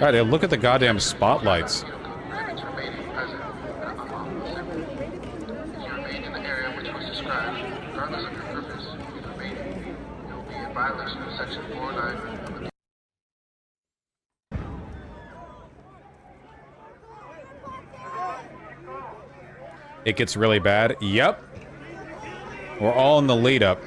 God, look at the goddamn spotlights. It gets really bad. Yep. We're all in the lead up.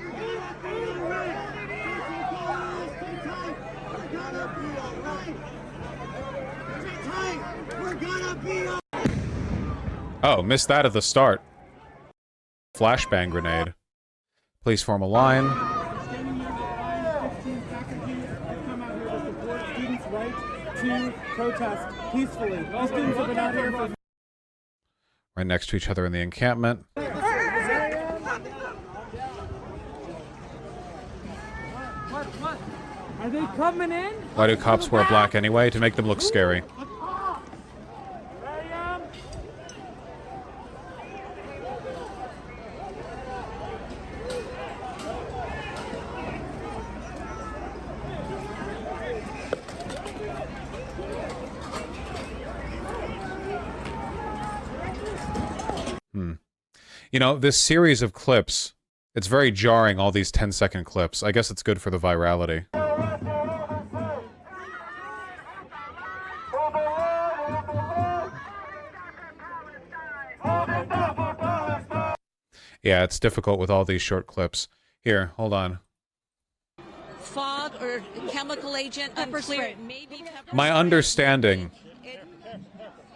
Oh, missed that at the start. Flashbang grenade. Please form a line. Right next to each other in the encampment. Are they coming in? Why do cops wear black anyway? To make them look scary. You know, this series of clips, it's very jarring, all these 10-second clips. I guess it's good for the virality. Yeah, it's difficult with all these short clips. Here, hold on. Fog or chemical agent, unclear. Maybe my understanding,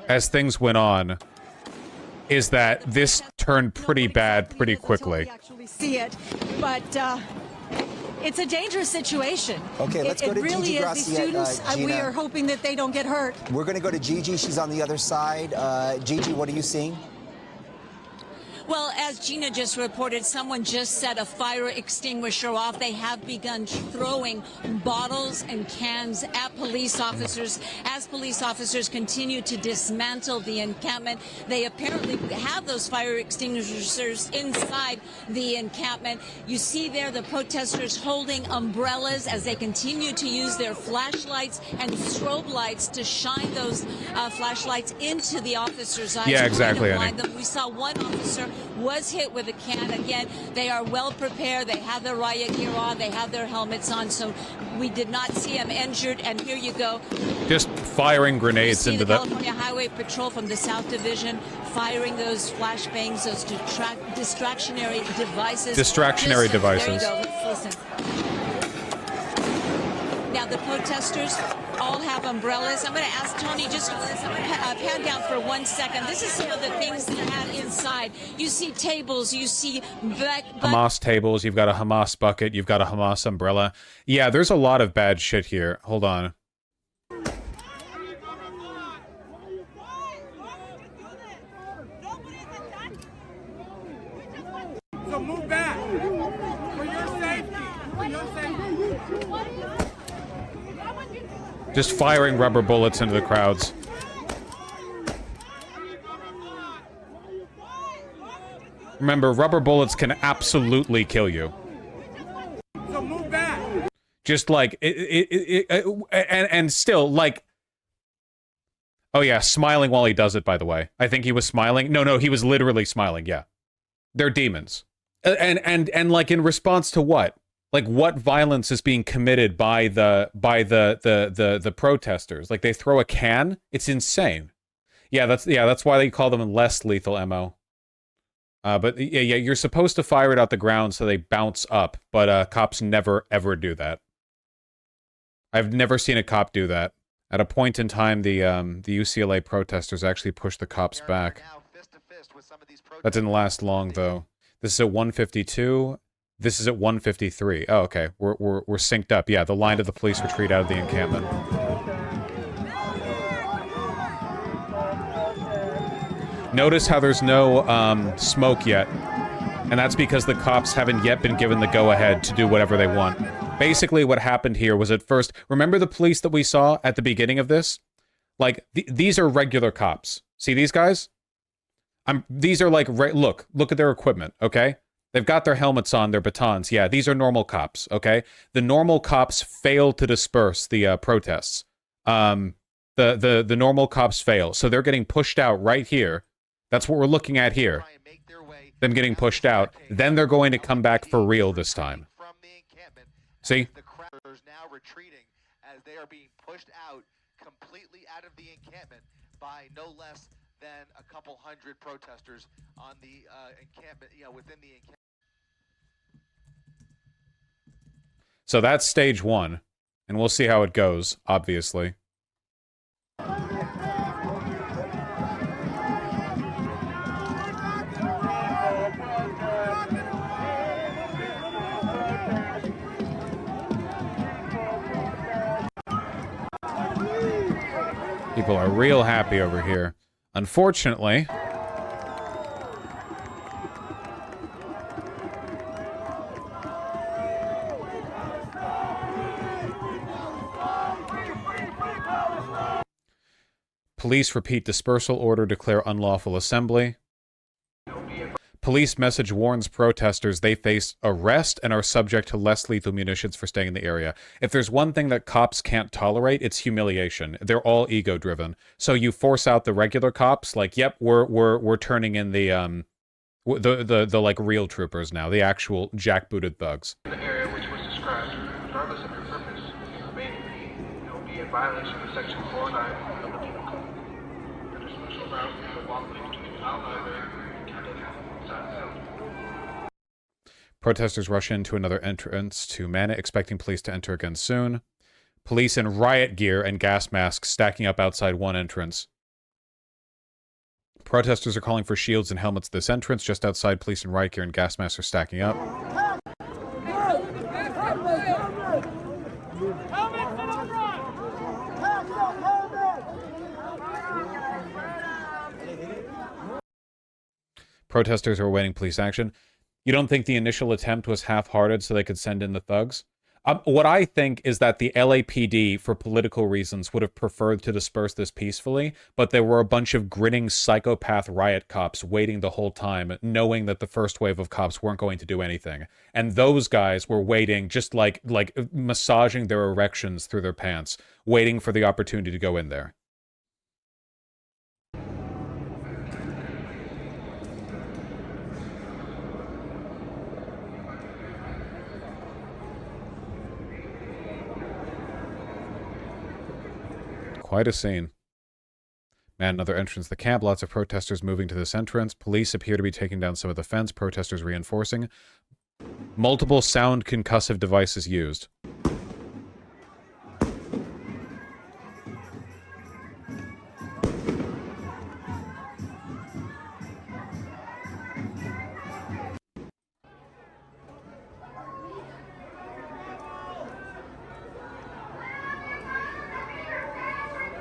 as things went on, is that this turned pretty bad pretty quickly. Actually see it, but it's a dangerous situation. Okay, let's go to really Gigi is. Gracia, These students, we are hoping that they don't get hurt. We're going to go to Gigi. She's on the other side. Gigi, what are you seeing? Well, as Gina just reported, someone just set a fire extinguisher off. They have begun throwing bottles and cans at police officers. As police officers continue to dismantle the encampment, they apparently have those fire extinguishers inside the encampment. You see there the protesters holding umbrellas as they continue to use their flashlights and strobe lights to shine those flashlights into the officers' eyes. Yeah, exactly. We saw one officer was hit with a can. Again, they are well prepared. They have their riot gear on. They have their helmets on. So we did not see him injured. And here you go. Just firing grenades into the California Highway Patrol from the South Division firing those flashbangs, those distractionary devices. Distractionary devices. There you go. Let's listen. Now the protesters all have umbrellas. I'm going to ask Tony just pan down for 1 second. This is some of the things they had inside. You see tables, you see Hamas tables, you've got a Hamas bucket, you've got a Hamas umbrella. Yeah, there's a lot of bad shit here. Hold on. So move back. For your safety. For your safety. Just firing rubber bullets into the crowds. Remember, rubber bullets can absolutely kill you. So move back. Just like and still like. Oh yeah, smiling while he does it. By the way, I think he was smiling. No, he was literally smiling. Yeah, they're demons. And like in response to what? Like what violence is being committed by the protesters? Like they throw a can? It's insane. Yeah, that's why they call them less lethal ammo. But yeah, you're supposed to fire it out the ground so they bounce up, but cops never ever do that. I've never seen a cop do that. At a point in time, the UCLA protesters actually pushed the cops back. That didn't last long though. This is at 152. This is at 153. Oh, okay. We're synced up. Yeah, the line of the police retreat out of the encampment. Notice how there's no smoke yet. And that's because the cops haven't yet been given the go-ahead to do whatever they want. Basically, what happened here was at first... Remember the police that we saw at the beginning of this? Like, these are regular cops. See these guys? These are like... Look at their equipment, okay? They've got their helmets on, their batons. Yeah, these are normal cops, okay? The normal cops failed to disperse the protests. The normal cops fail, so they're getting pushed out right here. That's what we're looking at here. Them getting pushed out. Then they're going to come back for real this time. See? The crowd is now retreating as they are being pushed out completely out of the encampment by no less than a couple hundred protesters on the encampment, within the encampment. So that's stage one, and we'll see how it goes, obviously. People are real happy over here. Unfortunately, police repeat dispersal order, declare unlawful assembly. Police message warns protesters they face arrest and are subject to less lethal munitions for staying in the area. If there's one thing that cops can't tolerate, it's humiliation. They're all ego-driven. So you force out the regular cops, like, yep, we're turning in the like real troopers now, the actual jackbooted thugs. The area which was described, regardless of your purpose, may be in violation of Section 49 of the Penal Code. The dispersal route is a walkway between the outline area and Captain House. Protesters rush into another entrance to man it, expecting police to enter again soon. Police in riot gear and gas masks stacking up outside one entrance. Protesters are calling for shields and helmets at this entrance. Just outside, police in riot gear and gas masks are stacking up. Protesters are awaiting police action. You don't think the initial attempt was half-hearted so they could send in the thugs? What I think is that the LAPD, for political reasons, would have preferred to disperse this peacefully, but there were a bunch of grinning psychopath riot cops waiting the whole time, knowing that the first wave of cops weren't going to do anything. And those guys were waiting, just like massaging their erections through their pants, waiting for the opportunity to go in there. Quite a scene. Man, another entrance to the camp. Lots of protesters moving to this entrance. Police appear to be taking down some of the fence. Protesters reinforcing. Multiple sound concussive devices used.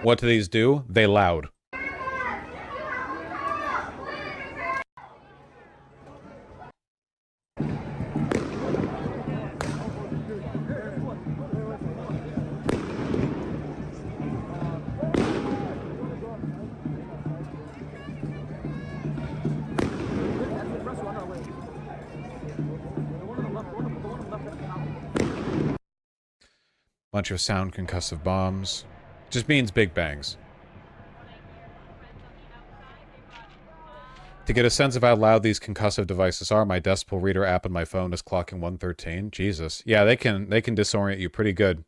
What do these do? They loud. Bunch of sound concussive bombs. Just means big bangs. To get a sense of how loud these concussive devices are, my Decibel Reader app on my phone is clocking 113. Jesus. Yeah, they can disorient you pretty good.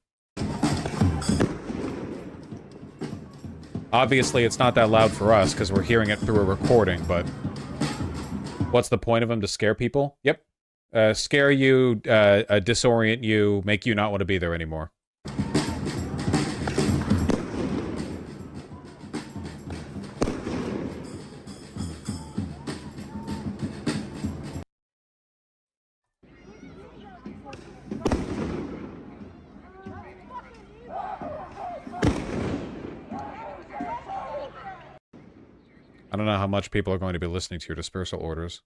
Obviously, it's not that loud for us, because we're hearing it through a recording, but... What's the point of them? To scare people? Yep. Scare you, disorient you, make you not want to be there anymore. I don't know how much people are going to be listening to your dispersal orders.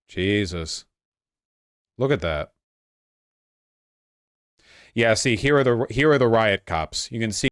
Jesus. Look at that. Yeah, see, here are the riot cops. You can see